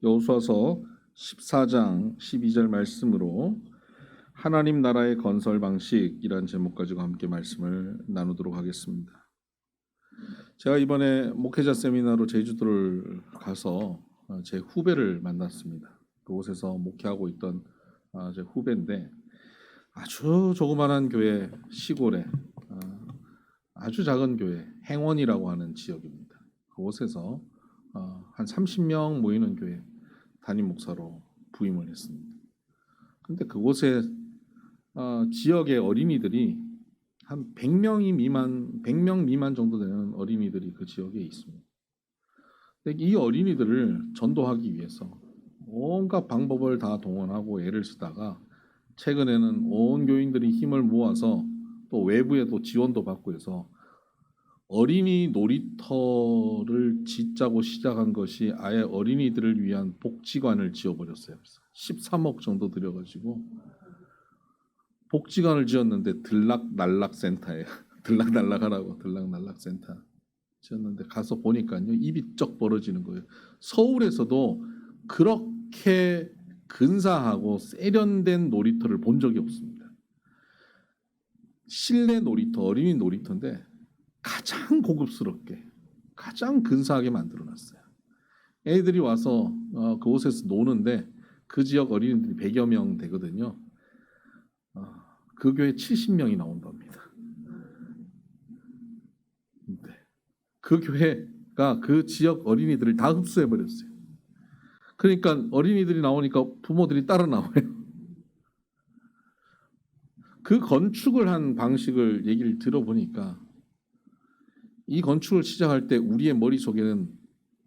여호수아서 14장 12절 말씀으로 하나님 나라의 건설 방식이라는 제목 가지고 함께 말씀을 나누도록 하겠습니다. 제가 이번에 목회자 세미나로 제주도를 가서 제 후배를 만났습니다. 그곳에서 목회하고 있던 제 후배인데 아주 조그만한 교회 시골에 아주 작은 교회 행원이라고 하는 지역입니다. 그곳에서 한 30명 모이는 교회 담임 목사로 부임을 했습니다. 근데 그곳에 지역의 어린이들이 한 100명 미만 정도 되는 어린이들이 그 지역에 있습니다. 근데 이 어린이들을 전도하기 위해서 온갖 방법을 다 동원하고 애를 쓰다가 최근에는 온 교인들이 힘을 모아서 또 외부에도 지원도 받고 해서 어린이 놀이터를 짓자고 시작한 것이 아예 어린이들을 위한 복지관을 지어버렸어요. 13억 정도 들여가지고 복지관을 지었는데 들락날락센터예요. 들락날락하라고 들락날락센터 지었는데 가서 보니까요 입이 쩍 벌어지는 거예요. 서울에서도 그렇게 근사하고 세련된 놀이터를 본 적이 없습니다. 실내 놀이터, 어린이 놀이터인데 가장 고급스럽게, 가장 근사하게 만들어놨어요. 애들이 와서 그곳에서 노는데 그 지역 어린이들이 100여 명 되거든요. 그 교회 70명이 나온답니다. 네. 그 교회가 그 지역 어린이들을 다 흡수해버렸어요. 그러니까 어린이들이 나오니까 부모들이 따라 나와요. 그 건축을 한 방식을 얘기를 들어보니까 이 건축을 시작할 때 우리의 머릿속에는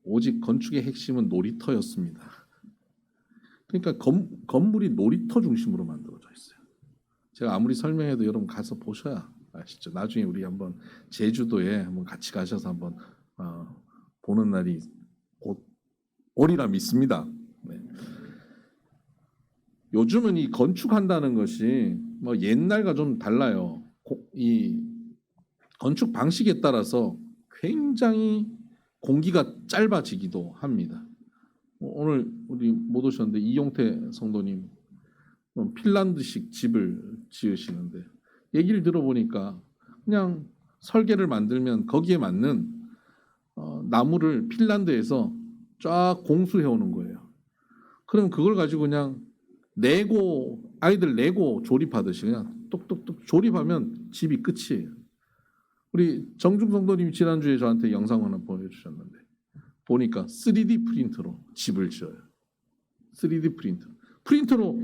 오직 건축의 핵심은 놀이터였습니다. 그러니까 건물이 놀이터 중심으로 만들어져 있어요. 제가 아무리 설명해도 여러분 가서 보셔야 아시죠. 나중에 우리 한번 제주도에 한번 같이 가셔서 한번 보는 날이 곧 오리라 믿습니다. 네. 요즘은 이 건축한다는 것이 뭐 옛날과 좀 달라요. 이 건축 방식에 따라서 굉장히 공기가 짧아지기도 합니다. 오늘 우리 못 오셨는데 이용태 성도님 핀란드식 집을 지으시는데 얘기를 들어보니까 그냥 설계를 만들면 거기에 맞는 나무를 핀란드에서 쫙 공수해 오는 거예요. 그럼 그걸 가지고 그냥 아이들 레고 조립하듯이 그냥 똑똑똑 조립하면 집이 끝이에요. 우리 정중 성도님이 지난주에 저한테 영상 하나 보내주셨는데 보니까 3D 프린터로 집을 지어요. 3D 프린터로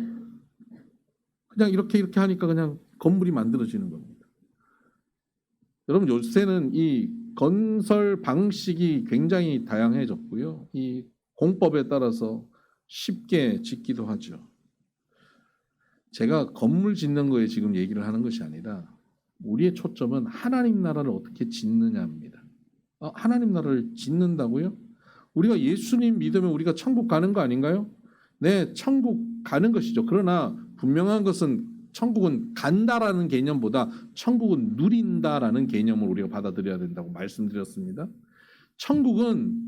그냥 이렇게 하니까 그냥 건물이 만들어지는 겁니다. 여러분 요새는 이 건설 방식이 굉장히 다양해졌고요. 이 공법에 따라서 쉽게 짓기도 하죠. 제가 건물 짓는 거에 지금 얘기를 하는 것이 아니라 우리의 초점은 하나님 나라를 어떻게 짓느냐입니다. 하나님 나라를 짓는다고요? 우리가 예수님 믿으면 우리가 천국 가는 거 아닌가요? 네, 천국 가는 것이죠. 그러나 분명한 것은 천국은 간다라는 개념보다 천국은 누린다라는 개념을 우리가 받아들여야 된다고 말씀드렸습니다. 천국은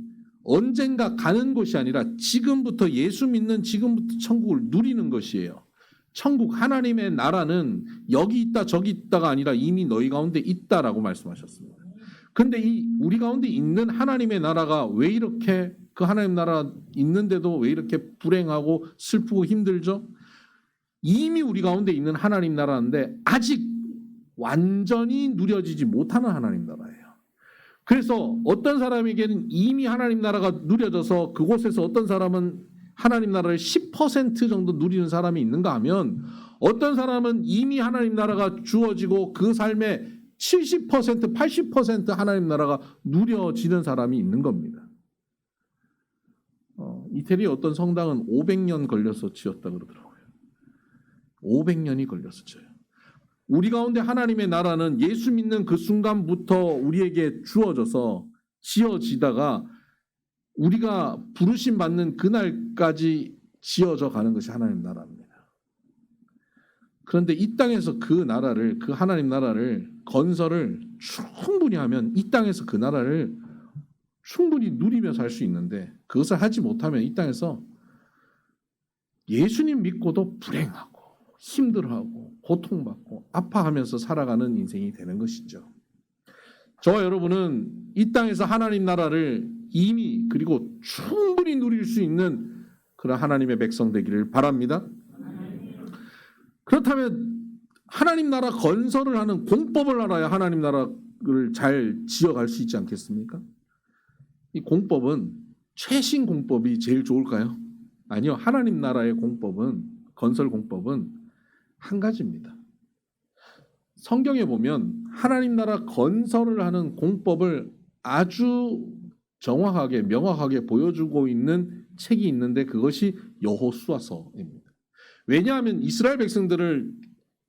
언젠가 가는 곳이 아니라 지금부터 예수 믿는 지금부터 천국을 누리는 것이에요. 천국 하나님의 나라는 여기 있다 저기 있다가 아니라 이미 너희 가운데 있다라고 말씀하셨습니다. 그런데 우리 가운데 있는 하나님의 나라가 왜 이렇게 그 하나님 나라 있는데도 왜 이렇게 불행하고 슬프고 힘들죠? 이미 우리 가운데 있는 하나님 나라인데 아직 완전히 누려지지 못하는 하나님 나라예요. 그래서 어떤 사람에게는 이미 하나님 나라가 누려져서 그곳에서 어떤 사람은 하나님 나라를 10% 정도 누리는 사람이 있는가 하면 어떤 사람은 이미 하나님 나라가 주어지고 그 삶의 70%, 80% 하나님 나라가 누려지는 사람이 있는 겁니다. 이태리 어떤 성당은 500년 걸려서 지었다 그러더라고요. 500년이 걸려서 지어요. 우리 가운데 하나님의 나라는 예수 믿는 그 순간부터 우리에게 주어져서 지어지다가 우리가 부르심 받는 그날까지 지어져 가는 것이 하나님 나라입니다. 그런데 이 땅에서 그 하나님 나라를 건설을 충분히 하면 이 땅에서 그 나라를 충분히 누리며 살 수 있는데 그것을 하지 못하면 이 땅에서 예수님 믿고도 불행하고 힘들어하고 고통받고 아파하면서 살아가는 인생이 되는 것이죠. 저와 여러분은 이 땅에서 하나님 나라를 이미 그리고 충분히 누릴 수 있는 그런 하나님의 백성 되기를 바랍니다. 그렇다면 하나님 나라 건설을 하는 공법을 알아야 하나님 나라를 잘 지어갈 수 있지 않겠습니까? 이 공법은 최신 공법이 제일 좋을까요? 아니요. 하나님 나라의 공법은, 건설 공법은 한 가지입니다. 성경에 보면 하나님 나라 건설을 하는 공법을 아주 정확하게 명확하게 보여주고 있는 책이 있는데 그것이 여호수아서입니다. 왜냐하면 이스라엘 백성들을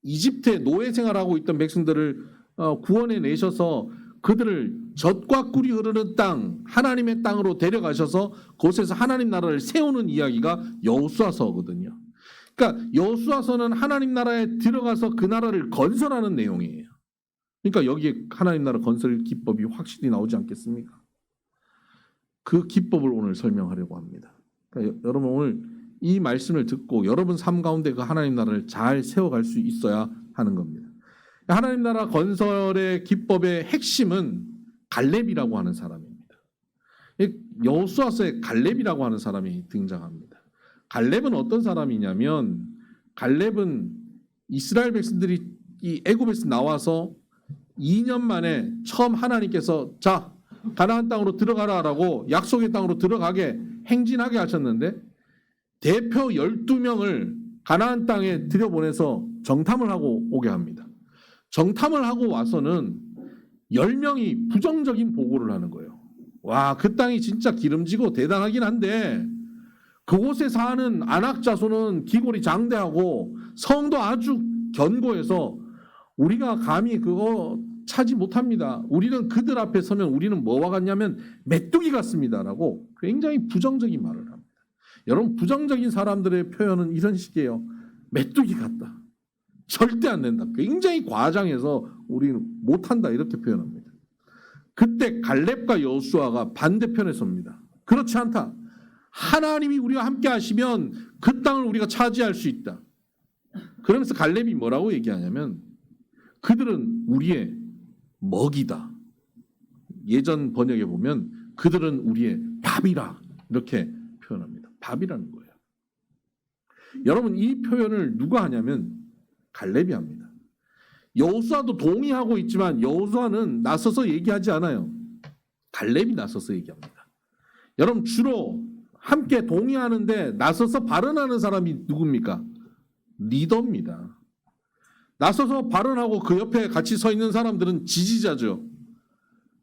이집트에 노예 생활하고 있던 백성들을 구원해 내셔서 그들을 젖과 꿀이 흐르는 땅, 하나님의 땅으로 데려가셔서 그곳에서 하나님 나라를 세우는 이야기가 여호수아서거든요. 그러니까 여호수아서는 하나님 나라에 들어가서 그 나라를 건설하는 내용이에요. 그러니까 여기에 하나님 나라 건설 기법이 확실히 나오지 않겠습니까? 그 기법을 오늘 설명하려고 합니다. 그러니까 여러분 오늘 이 말씀을 듣고 여러분 삶 가운데 그 하나님 나라를 잘 세워갈 수 있어야 하는 겁니다. 하나님 나라 건설의 기법의 핵심은 갈렙이라고 하는 사람입니다. 여호수아서에 갈렙이라고 하는 사람이 등장합니다. 갈렙은 어떤 사람이냐면 갈렙은 이스라엘 백성들이 이 애굽에서 나와서 2년 만에 처음 하나님께서 자 가나안 땅으로 들어가라라고 약속의 땅으로 들어가게 행진하게 하셨는데 대표 12명을 가나안 땅에 들여보내서 정탐을 하고 오게 합니다. 정탐을 하고 와서는 10명이 부정적인 보고를 하는 거예요. 와, 그 땅이 진짜 기름지고 대단하긴 한데 그곳에 사는 아낙 자손은 기골이 장대하고 성도 아주 견고해서 우리가 감히 그거 차지 못합니다. 우리는 그들 앞에 서면 우리는 뭐와 같냐면 메뚜기 같습니다라고 굉장히 부정적인 말을 합니다. 여러분 부정적인 사람들의 표현은 이런 식이에요. 메뚜기 같다. 절대 안 된다. 굉장히 과장해서 우리는 못한다 이렇게 표현합니다. 그때 갈렙과 여호수아가 반대편에 섭니다. 그렇지 않다. 하나님이 우리와 함께 하시면 그 땅을 우리가 차지할 수 있다. 그러면서 갈렙이 뭐라고 얘기하냐면 그들은 우리의 먹이다. 예전 번역에 보면 그들은 우리의 밥이라 이렇게 표현합니다. 밥이라는 거예요. 여러분 이 표현을 누가 하냐면 갈렙이 합니다. 여호수아도 동의하고 있지만 여호수아는 나서서 얘기하지 않아요. 갈렙이 나서서 얘기합니다. 여러분 주로 함께 동의하는데 나서서 발언하는 사람이 누굽니까? 리더입니다. 나서서 발언하고 그 옆에 같이 서 있는 사람들은 지지자죠.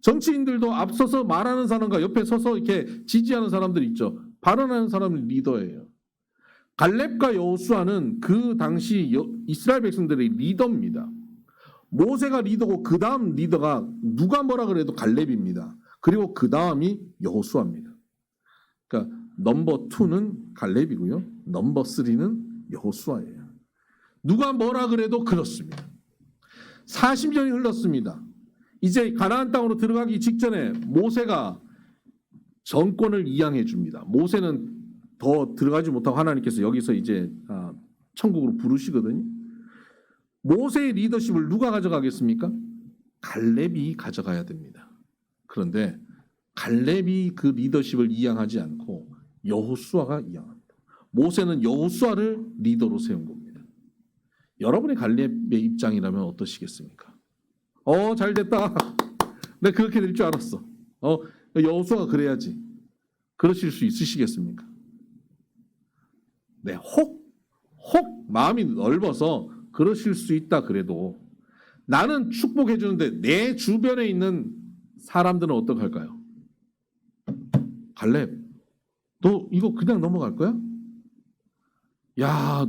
정치인들도 앞서서 말하는 사람과 옆에 서서 이렇게 지지하는 사람들이 있죠. 발언하는 사람은 리더예요. 갈렙과 여호수아는 그 당시 이스라엘 백성들의 리더입니다. 모세가 리더고 그 다음 리더가 누가 뭐라 그래도 갈렙입니다. 그리고 그 다음이 여호수아입니다. 그러니까 넘버 2는 갈렙이고요. 넘버 3는 여호수아예요. 누가 뭐라 그래도 그렇습니다. 40년이 흘렀습니다. 이제 가나안 땅으로 들어가기 직전에 모세가 정권을 이양해 줍니다. 모세는 더 들어가지 못하고 하나님께서 여기서 이제 천국으로 부르시거든요. 모세의 리더십을 누가 가져가겠습니까? 갈렙이 가져가야 됩니다. 그런데 갈렙이 그 리더십을 이양하지 않고 여호수아가 이양합니다. 모세는 여호수아를 리더로 세운 겁니다. 여러분의 갈렙의 입장이라면 어떠시겠습니까? 잘 됐다. 내가 그렇게 될 줄 알았어. 여호수아가 그래야지. 그러실 수 있으시겠습니까? 네, 혹 마음이 넓어서 그러실 수 있다 그래도 나는 축복해 주는데 내 주변에 있는 사람들은 어떡할까요? 갈렙, 너 이거 그냥 넘어갈 거야? 야,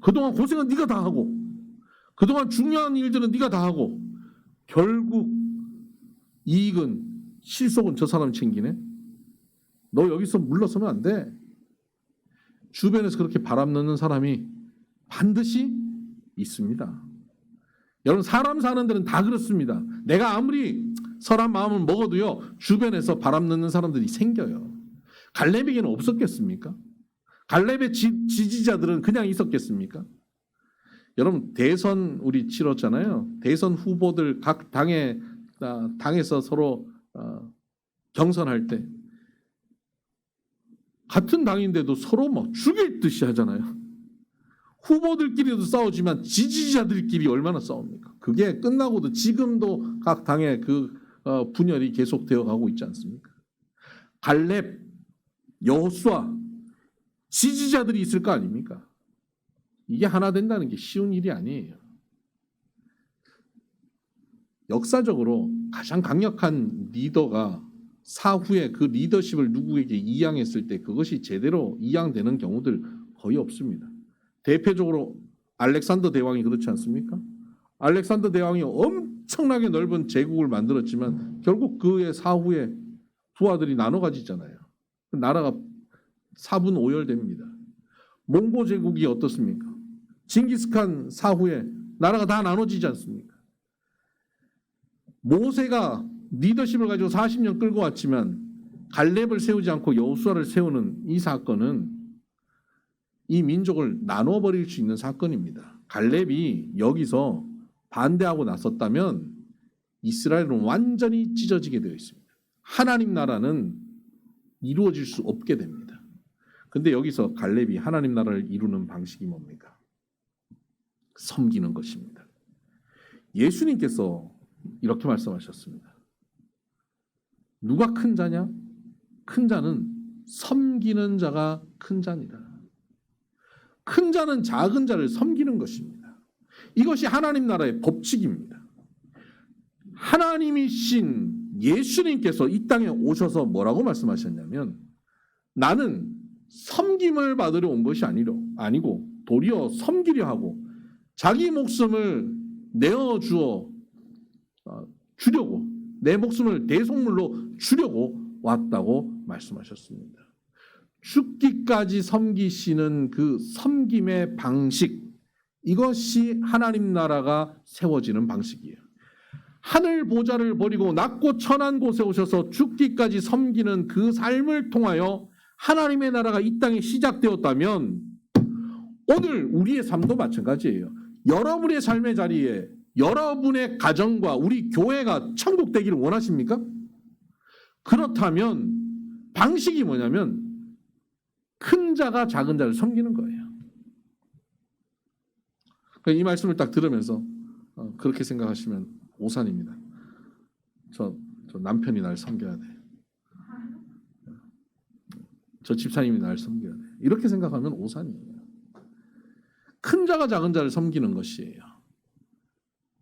그동안 고생은 네가 다 하고 그동안 중요한 일들은 네가 다 하고 결국 이익은 실속은 저 사람이 챙기네. 너 여기서 물러서면 안 돼. 주변에서 그렇게 바람 넣는 사람이 반드시 있습니다. 여러분 사람 사는 데는 다 그렇습니다. 내가 아무리 선한 마음을 먹어도요 주변에서 바람 넣는 사람들이 생겨요. 갈렙에게는 없었겠습니까? 갈렙의 지지자들은 그냥 있었겠습니까? 여러분 대선 우리 치렀잖아요. 대선 후보들 각 당에서 서로 경선할 때 같은 당인데도 서로 막 죽일 듯이 하잖아요. 후보들끼리도 싸우지만 지지자들끼리 얼마나 싸웁니까? 그게 끝나고도 지금도 각 당의 그 분열이 계속되어 가고 있지 않습니까? 갈렙, 여호수아 지지자들이 있을 거 아닙니까? 이게 하나 된다는 게 쉬운 일이 아니에요. 역사적으로 가장 강력한 리더가 사후에 그 리더십을 누구에게 이양했을 때 그것이 제대로 이양되는 경우들 거의 없습니다. 대표적으로 알렉산더 대왕이 그렇지 않습니까? 알렉산더 대왕이 엄청나게 넓은 제국을 만들었지만 결국 그의 사후에 두 아들이 나눠 가지잖아요. 나라가 사분오열됩니다. 몽고 제국이 어떻습니까? 징기스칸 사후에 나라가 다 나눠지지 않습니까? 모세가 리더십을 가지고 40년 끌고 왔지만 갈렙을 세우지 않고 여호수아를 세우는 이 사건은 이 민족을 나눠버릴 수 있는 사건입니다. 갈렙이 여기서 반대하고 나섰다면 이스라엘은 완전히 찢어지게 되어 있습니다. 하나님 나라는 이루어질 수 없게 됩니다. 근데 여기서 갈렙이 하나님 나라를 이루는 방식이 뭡니까? 섬기는 것입니다. 예수님께서 이렇게 말씀하셨습니다. 누가 큰 자냐? 큰 자는 섬기는 자가 큰 자니라. 큰 자는 작은 자를 섬기는 것입니다. 이것이 하나님 나라의 법칙입니다. 하나님이신 예수님께서 이 땅에 오셔서 뭐라고 말씀하셨냐면 나는 섬김을 받으려 온 것이 아니고 도리어 섬기려 하고 자기 목숨을 내어주어 주려고 내 목숨을 대속물로 주려고 왔다고 말씀하셨습니다. 죽기까지 섬기시는 그 섬김의 방식, 이것이 하나님 나라가 세워지는 방식이에요. 하늘 보좌를 버리고 낮고 천한 곳에 오셔서 죽기까지 섬기는 그 삶을 통하여 하나님의 나라가 이 땅에 시작되었다면 오늘 우리의 삶도 마찬가지예요. 여러분의 삶의 자리에 여러분의 가정과 우리 교회가 천국 되기를 원하십니까? 그렇다면 방식이 뭐냐면 큰 자가 작은 자를 섬기는 거예요. 이 말씀을 딱 들으면서 그렇게 생각하시면 오산입니다. 저 남편이 날 섬겨야 돼. 저 집사님이 날 섬겨야 돼. 이렇게 생각하면 오산이에요. 큰 자가 작은 자를 섬기는 것이에요.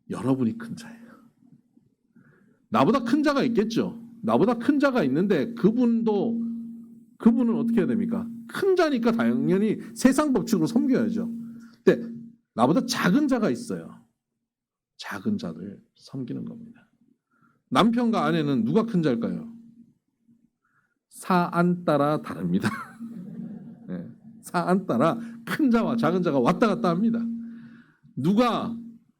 여러분이 큰 자예요. 나보다 큰 자가 있겠죠. 나보다 큰 자가 있는데 그분은 어떻게 해야 됩니까? 큰 자니까 당연히 세상 법칙으로 섬겨야죠. 근데 나보다 작은 자가 있어요. 작은 자를 섬기는 겁니다. 남편과 아내는 누가 큰 자일까요? 사안 따라 다릅니다. 네, 사안 따라 큰 자와 작은 자가 왔다 갔다 합니다. 누가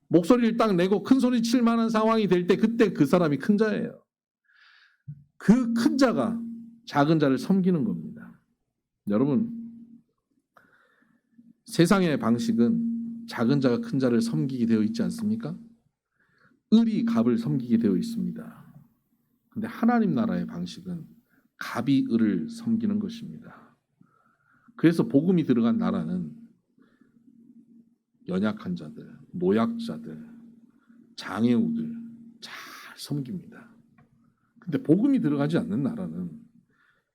목소리를 딱 내고 큰 소리 칠 만한 상황이 될 때 그때 그 사람이 큰 자예요. 그 큰 자가 작은 자를 섬기는 겁니다. 여러분, 세상의 방식은 작은 자가 큰 자를 섬기게 되어 있지 않습니까? 을이 갑을 섬기게 되어 있습니다. 근데 하나님 나라의 방식은 갑이 을을 섬기는 것입니다. 그래서 복음이 들어간 나라는 연약한 자들, 노약자들, 장애우들 잘 섬깁니다. 근데 복음이 들어가지 않는 나라는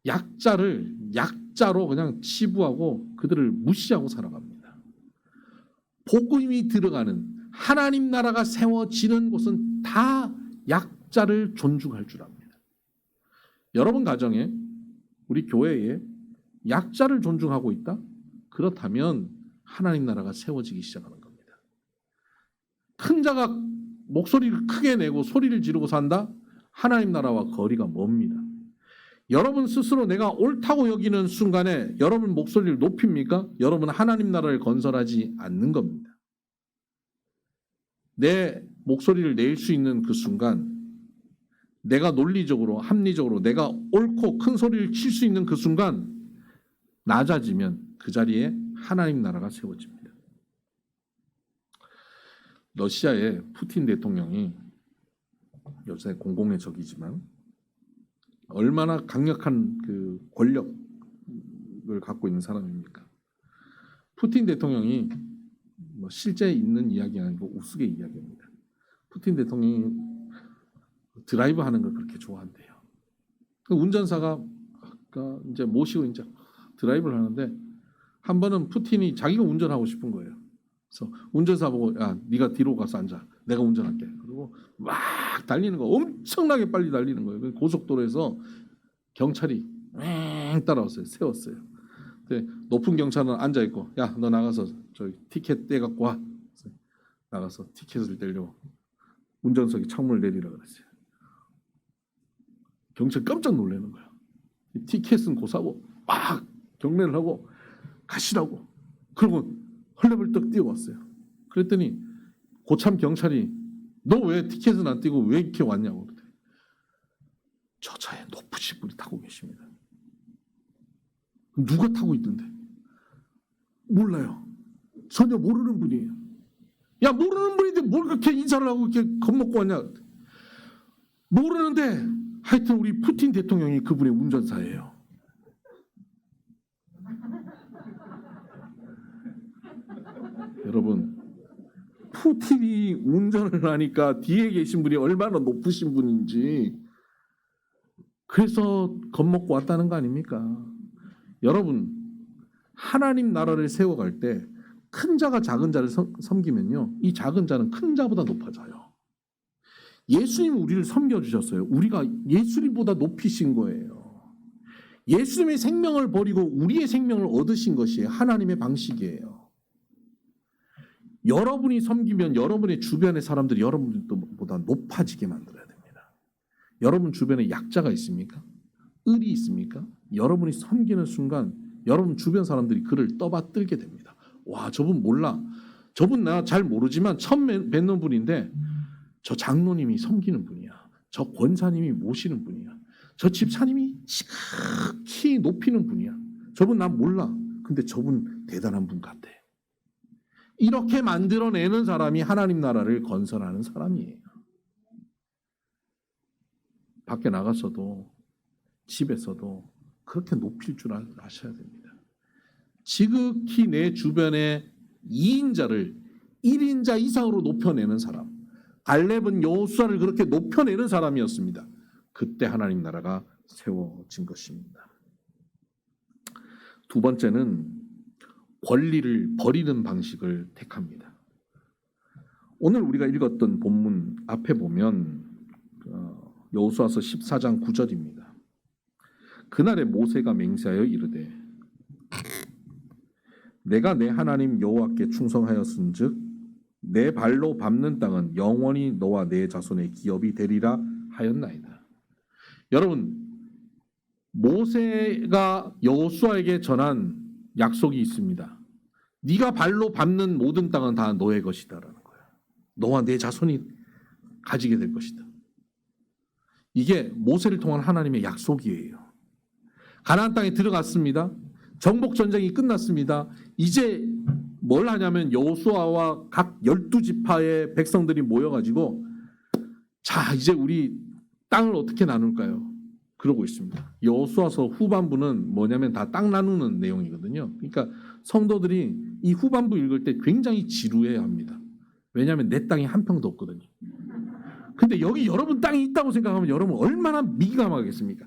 약자를 약자로 그냥 치부하고 그들을 무시하고 살아갑니다. 복음이 들어가는 하나님 나라가 세워지는 곳은 다 약자를 존중할 줄 압니다. 여러분 가정에, 우리 교회에 약자를 존중하고 있다? 그렇다면 하나님 나라가 세워지기 시작하는 겁니다. 큰 자가 목소리를 크게 내고 소리를 지르고 산다? 하나님 나라와 거리가 멉니다. 여러분 스스로 내가 옳다고 여기는 순간에 여러분 목소리를 높입니까? 여러분은 하나님 나라를 건설하지 않는 겁니다. 내 목소리를 낼 수 있는 그 순간, 내가 논리적으로 합리적으로 내가 옳고 큰 소리를 칠 수 있는 그 순간 낮아지면 그 자리에 하나님 나라가 세워집니다. 러시아의 푸틴 대통령이 요새 공공의 적이지만 얼마나 강력한 그 권력을 갖고 있는 사람입니까? 푸틴 대통령이 뭐 실제 있는 이야기 아니고 우스개 이야기입니다. 푸틴 대통령이 드라이브 하는 걸 그렇게 좋아한대요. 그 운전사가 이제 모시고 이제 드라이브를 하는데 한 번은 푸틴이 자기가 운전하고 싶은 거예요. 그래서 운전사 보고 야 네가 뒤로 가서 앉아. 내가 운전할게. 그리고 막 달리는 거 엄청나게 빨리 달리는 거예요. 고속도로에서 경찰이 따라왔어요. 세웠어요. 근데 높은 경찰은 앉아 있고 야 너 나가서 저기 티켓 떼갖고 와. 나가서 티켓을 떼려고 운전석에 창문을 내리라 그랬어요. 경찰 깜짝 놀라는 거야. 티켓은 고사고 막 경례를 하고 가시라고. 그리고 헐레벌떡 뛰어왔어요. 그랬더니 고참 경찰이 너 왜 티켓은 안 떼고 왜 이렇게 왔냐고. 저 차에 높으신 분이 타고 계십니다. 누가 타고 있던데? 몰라요. 전혀 모르는 분이에요. 야 모르는 분인데 뭘 그렇게 인사를 하고 이렇게 겁먹고 왔냐. 모르는데 하여튼 우리 푸틴 대통령이 그분의 운전사예요. 여러분 푸틴이 운전을 하니까 뒤에 계신 분이 얼마나 높으신 분인지 그래서 겁먹고 왔다는 거 아닙니까? 여러분 하나님 나라를 세워갈 때 큰 자가 작은 자를 섬기면요 이 작은 자는 큰 자보다 높아져요. 예수님은 우리를 섬겨주셨어요. 우리가 예수님보다 높이신 거예요. 예수님의 생명을 버리고 우리의 생명을 얻으신 것이 하나님의 방식이에요. 여러분이 섬기면 여러분의 주변의 사람들이 여러분보다 높아지게 만들어야 됩니다. 여러분 주변에 약자가 있습니까? 을이 있습니까? 여러분이 섬기는 순간 여러분 주변 사람들이 그를 떠받들게 됩니다. 와 저분 몰라. 저분 나 잘 모르지만 처음 뵙는 분인데 저 장로님이 섬기는 분이야. 저 권사님이 모시는 분이야. 저 집사님이 지극히 높이는 분이야. 저분 난 몰라. 근데 저분 대단한 분 같아. 이렇게 만들어내는 사람이 하나님 나라를 건설하는 사람이에요. 밖에 나가서도 집에서도 그렇게 높일 줄 아셔야 됩니다. 지극히 내 주변의 2인자를 1인자 이상으로 높여내는 사람. 갈렙은 여호수아를 그렇게 높여내는 사람이었습니다. 그때 하나님 나라가 세워진 것입니다. 두 번째는 권리를 버리는 방식을 택합니다. 오늘 우리가 읽었던 본문 앞에 보면 여호수아서 14장 9절입니다. 그날에 모세가 맹세하여 이르되 내가 내 하나님 여호와께 충성하였은즉 내 발로 밟는 땅은 영원히 너와 내 자손의 기업이 되리라 하였나이다. 여러분 모세가 여호수아에게 전한 약속이 있습니다. 네가 발로 밟는 모든 땅은 다 너의 것이다라는 거예요. 너와 내 자손이 가지게 될 것이다. 이게 모세를 통한 하나님의 약속이에요. 가나안 땅에 들어갔습니다. 정복 전쟁이 끝났습니다. 이제 뭘 하냐면 여호수아와 각 12지파의 백성들이 모여가지고 자 이제 우리 땅을 어떻게 나눌까요? 그러고 있습니다. 여호수아서 후반부는 뭐냐면 다 땅 나누는 내용이거든요. 그러니까 성도들이 이 후반부 읽을 때 굉장히 지루해야 합니다. 왜냐하면 내 땅이 한 평도 없거든요. 근데 여기 여러분 땅이 있다고 생각하면 여러분 얼마나 민감하겠습니까?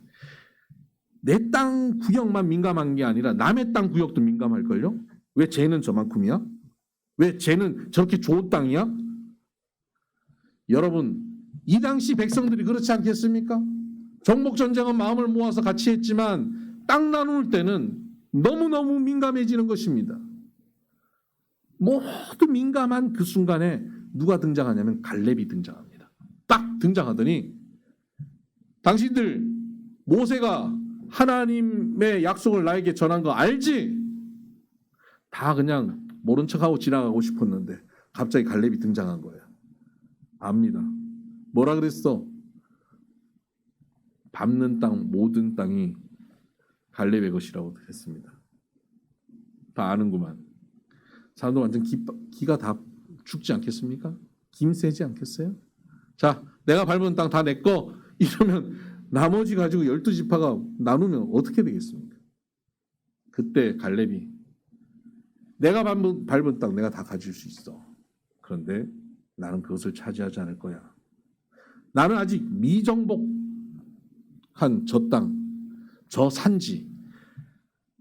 내 땅 구역만 민감한 게 아니라 남의 땅 구역도 민감할걸요? 왜 쟤는 저만큼이야? 왜 쟤는 저렇게 좋은 땅이야? 여러분 이 당시 백성들이 그렇지 않겠습니까? 정복전쟁은 마음을 모아서 같이 했지만 땅 나눌 때는 너무너무 민감해지는 것입니다. 모두 민감한 그 순간에 누가 등장하냐면 갈렙이 등장합니다. 딱 등장하더니 당신들 모세가 하나님의 약속을 나에게 전한 거 알지? 다 그냥 모른 척하고 지나가고 싶었는데 갑자기 갈렙이 등장한 거예요. 압니다. 뭐라 그랬어? 밟는 땅 모든 땅이 갈렙의 것이라고 했습니다. 다 아는구만. 사람도 완전 기가 다 죽지 않겠습니까? 김세지 않겠어요? 자, 내가 밟은 땅 다 내 거 이러면 나머지 가지고 12지파가 나누면 어떻게 되겠습니까? 그때 갈렙이 내가 밟은 땅 내가 다 가질 수 있어. 그런데 나는 그것을 차지하지 않을 거야. 나는 아직 미정복한 저 땅, 저 산지,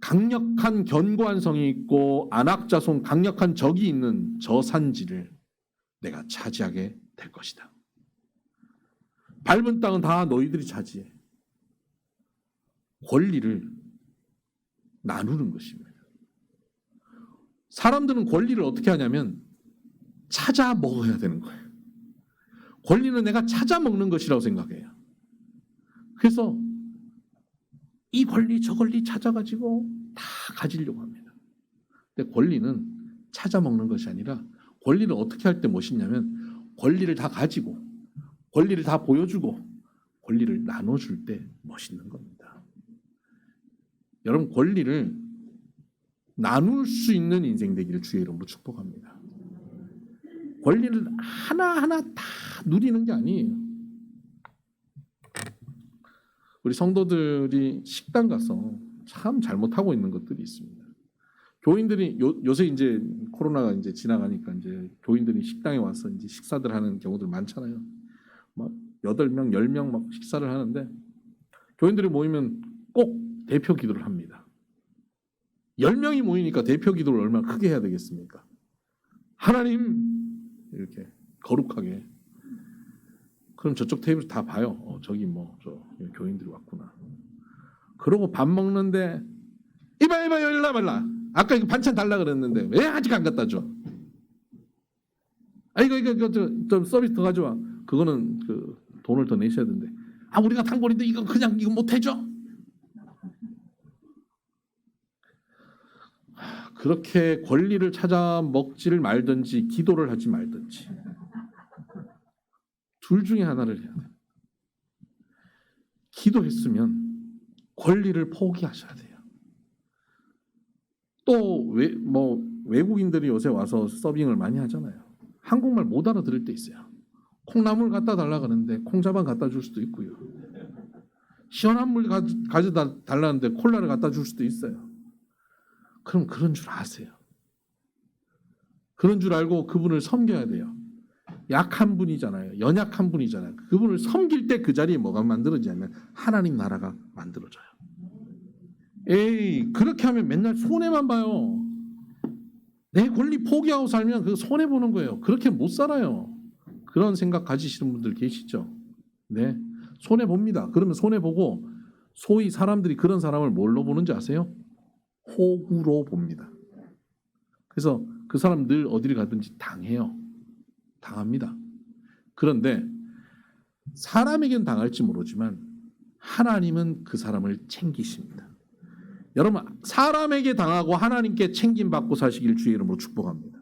강력한 견고한 성이 있고 안악자손 강력한 적이 있는 저 산지를 내가 차지하게 될 것이다. 밟은 땅은 다 너희들이 차지해. 권리를 나누는 것입니다. 사람들은 권리를 어떻게 하냐면 찾아 먹어야 되는 거예요. 권리는 내가 찾아 먹는 것이라고 생각해요. 그래서 이 권리 저 권리 찾아가지고 다 가지려고 합니다. 근데 권리는 찾아 먹는 것이 아니라 권리를 어떻게 할 때 멋있냐면 권리를 다 가지고 권리를 다 보여주고 권리를 나눠줄 때 멋있는 겁니다. 여러분 권리를 나눌 수 있는 인생 되기를 주의 이름으로 축복합니다. 권리를 하나하나 다 누리는 게 아니에요. 우리 성도들이 식당 가서 참 잘못하고 있는 것들이 있습니다. 교인들이 요새 이제 코로나가 이제 지나가니까 이제 교인들이 식당에 와서 이제 식사들 하는 경우들 많잖아요. 막 8명, 10명 막 식사를 하는데 교인들이 모이면 꼭 대표 기도를 합니다. 10명이 모이니까 대표 기도를 얼마나 크게 해야 되겠습니까? 하나님 이렇게 거룩하게. 그럼 저쪽 테이블 다 봐요. 저기 뭐 저 교인들이 왔구나. 그러고 밥 먹는데 이봐 일라 말라. 아까 이거 반찬 달라 그랬는데 왜 아직 안 갖다 줘? 이거 좀 서비스 더 가져와. 그거는 그 돈을 더 내셔야 되는데. 우리가 단골인데 이거 그냥 이거 못 해줘? 그렇게 권리를 찾아 먹지를 말든지 기도를 하지 말든지 둘 중에 하나를 해야 돼요. 기도했으면 권리를 포기하셔야 돼요. 또 외국인들이 요새 와서 서빙을 많이 하잖아요. 한국말 못 알아들을 때 있어요. 콩나물 갖다 달라 그러는데 콩자반 갖다 줄 수도 있고요. 시원한 물 가져다 달라는데 콜라를 갖다 줄 수도 있어요. 그럼 그런 줄 아세요. 그런 줄 알고 그분을 섬겨야 돼요. 약한 분이잖아요. 연약한 분이잖아요. 그분을 섬길 때 그 자리에 뭐가 만들어지냐면 하나님 나라가 만들어져요. 그렇게 하면 맨날 손해만 봐요. 내 권리 포기하고 살면 그 손해 보는 거예요. 그렇게 못 살아요. 그런 생각 가지시는 분들 계시죠? 네, 손해 봅니다. 그러면 손해 보고 소위 사람들이 그런 사람을 뭘로 보는지 아세요? 호구로 봅니다. 그래서 그 사람 늘 어디를 가든지 당해요. 당합니다. 그런데 사람에겐 당할지 모르지만 하나님은 그 사람을 챙기십니다. 여러분 사람에게 당하고 하나님께 챙김받고 사시길 주의 이름으로 축복합니다.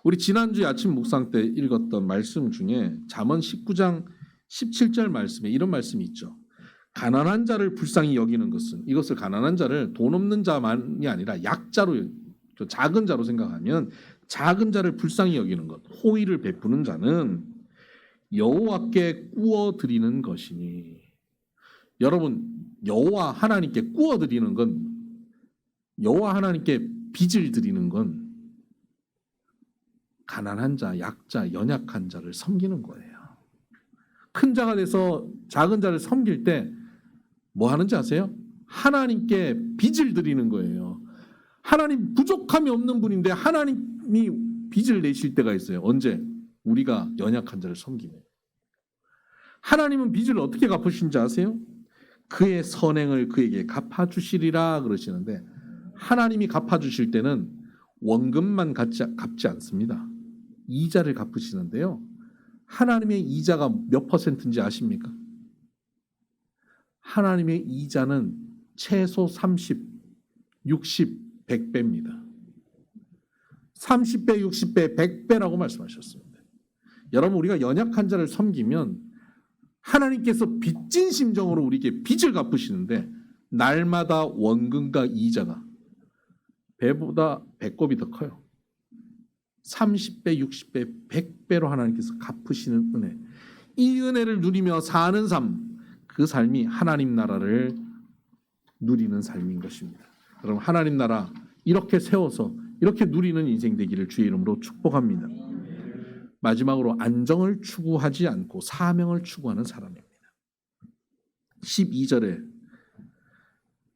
우리 지난주에 아침 묵상 때 읽었던 말씀 중에 잠언 19장 17절 말씀에 이런 말씀이 있죠. 가난한 자를 불쌍히 여기는 것은 이것을 가난한 자를 돈 없는 자만이 아니라 약자로 작은 자로 생각하면 작은 자를 불쌍히 여기는 것 호의를 베푸는 자는 여호와께 꾸어 드리는 것이니 여러분 여호와 하나님께 꾸어 드리는 건 여호와 하나님께 빚을 드리는 건 가난한 자, 약자, 연약한 자를 섬기는 거예요. 큰 자가 돼서 작은 자를 섬길 때 뭐 하는지 아세요? 하나님께 빚을 드리는 거예요. 하나님 부족함이 없는 분인데 하나님이 빚을 내실 때가 있어요. 언제? 우리가 연약한 자를 섬기면. 하나님은 빚을 어떻게 갚으신지 아세요? 그의 선행을 그에게 갚아주시리라 그러시는데 하나님이 갚아주실 때는 원금만 갚지 않습니다. 이자를 갚으시는데요. 하나님의 이자가 몇 %인지 아십니까? 하나님의 이자는 최소 30, 60, 100배입니다. 30배, 60배, 100배라고 말씀하셨습니다. 여러분 우리가 연약한 자를 섬기면 하나님께서 빚진 심정으로 우리에게 빚을 갚으시는데 날마다 원금과 이자가 배보다 배꼽이 더 커요. 30배, 60배, 100배로 하나님께서 갚으시는 은혜. 이 은혜를 누리며 사는 삶, 그 삶이 하나님 나라를 누리는 삶인 것입니다. 여러분, 하나님 나라 이렇게 세워서 이렇게 누리는 인생 되기를 주의 이름으로 축복합니다. 마지막으로 안정을 추구하지 않고 사명을 추구하는 사람입니다.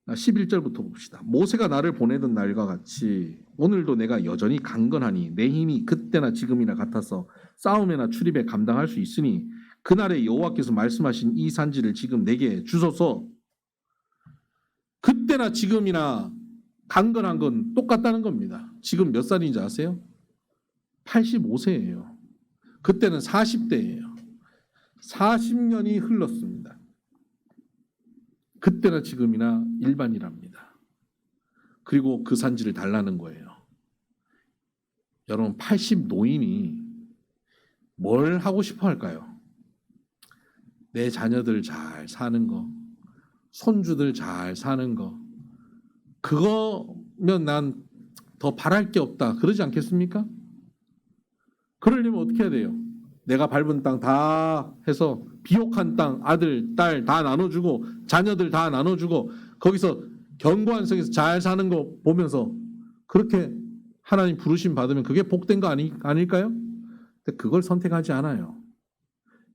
11절부터 봅시다. 모세가 나를 보내던 날과 같이 오늘도 내가 여전히 강건하니 내 힘이 그때나 지금이나 같아서 싸움이나 출입에 감당할 수 있으니 그날에 여호와께서 말씀하신 이 산지를 지금 내게 주소서. 그때나 지금이나 강건한 건 똑같다는 겁니다. 지금 몇 살인지 아세요? 85세예요. 그때는 40대예요. 40년이 흘렀습니다. 그때나 지금이나 일반이랍니다. 그리고 그 산지를 달라는 거예요. 여러분, 80 노인이 뭘 하고 싶어 할까요? 내 자녀들 잘 사는 거, 손주들 잘 사는 거, 그거면 난 더 바랄 게 없다. 그러지 않겠습니까? 그러려면 어떻게 해야 돼요? 내가 밟은 땅 다 해서 비옥한 땅 아들, 딸 다 나눠주고 자녀들 다 나눠주고 거기서 견고한 성에서 잘 사는 거 보면서 그렇게 하나님 부르심 받으면 그게 복된 거 아닐까요? 근데 그걸 선택하지 않아요.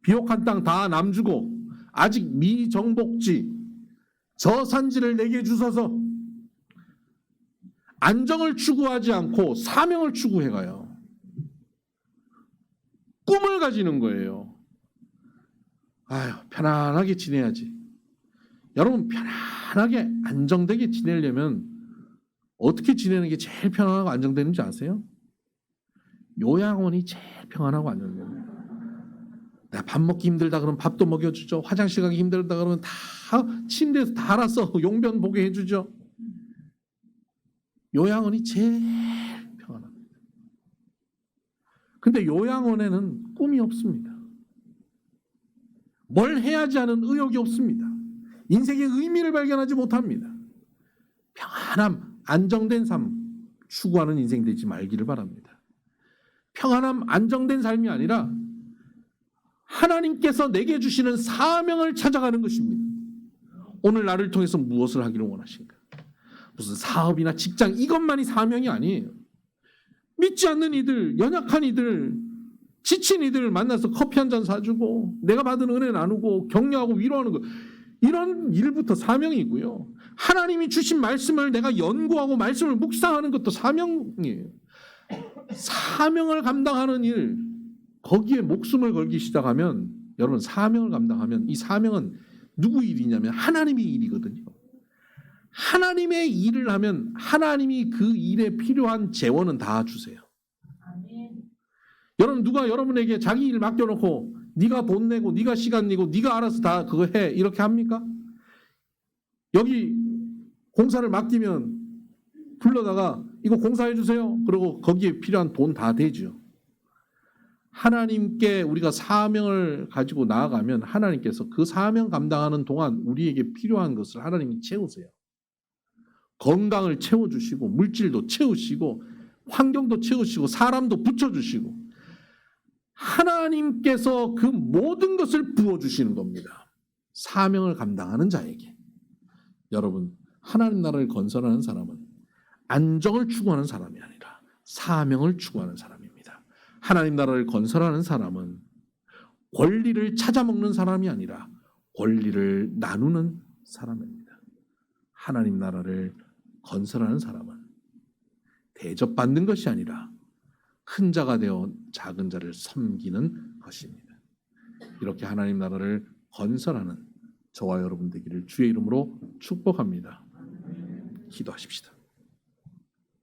비옥한 땅 다 남주고 아직 미정복지 저 산지를 내게 주소서. 안정을 추구하지 않고 사명을 추구해가요. 꿈을 가지는 거예요. 아유, 편안하게 지내야지. 여러분, 편안하게 안정되게 지내려면 어떻게 지내는 게 제일 편안하고 안정되는지 아세요? 요양원이 제일 평안하고 안정됩니다. 내가 밥 먹기 힘들다 그러면 밥도 먹여주죠. 화장실 가기 힘들다 그러면 다 침대에서 다 알아서 용변 보게 해주죠. 요양원이 제일 평안합니다. 근데 요양원에는 꿈이 없습니다. 뭘 해야지 하는 의욕이 없습니다. 인생의 의미를 발견하지 못합니다. 평안함, 안정된 삶 추구하는 인생 되지 말기를 바랍니다. 평안함, 안정된 삶이 아니라 하나님께서 내게 주시는 사명을 찾아가는 것입니다. 오늘 나를 통해서 무엇을 하기를 원하신가? 무슨 사업이나 직장 이것만이 사명이 아니에요. 믿지 않는 이들, 연약한 이들, 지친 이들 만나서 커피 한 잔 사주고 내가 받은 은혜 나누고 격려하고 위로하는 거, 이런 일부터 사명이고요. 하나님이 주신 말씀을 내가 연구하고 말씀을 묵상하는 것도 사명이에요. 사명을 감당하는 일, 거기에 목숨을 걸기 시작하면, 여러분, 사명을 감당하면 이 사명은 누구 일이냐면 하나님의 일이거든요. 하나님의 일을 하면 하나님이 그 일에 필요한 재원은 다 주세요. 여러분, 누가 여러분에게 자기 일 맡겨놓고 네가 돈 내고 네가 시간 내고 네가 알아서 다 그거 해 이렇게 합니까? 여기 공사를 맡기면 불러다가 이거 공사해 주세요. 그리고 거기에 필요한 돈 다 대죠. 하나님께 우리가 사명을 가지고 나아가면 하나님께서 그 사명 감당하는 동안 우리에게 필요한 것을 하나님이 채우세요. 건강을 채워주시고 물질도 채우시고 환경도 채우시고 사람도 붙여주시고 하나님께서 그 모든 것을 부어주시는 겁니다. 사명을 감당하는 자에게. 여러분, 하나님 나라를 건설하는 사람은 안정을 추구하는 사람이 아니라 사명을 추구하는 사람입니다. 하나님 나라를 건설하는 사람은 권리를 찾아먹는 사람이 아니라 권리를 나누는 사람입니다. 하나님 나라를 건설하는 사람은 대접받는 것이 아니라 큰 자가 되어 작은 자를 섬기는 것입니다. 이렇게 하나님 나라를 건설하는 저와 여러분 되기를 주의 이름으로 축복합니다. 기도하십시다.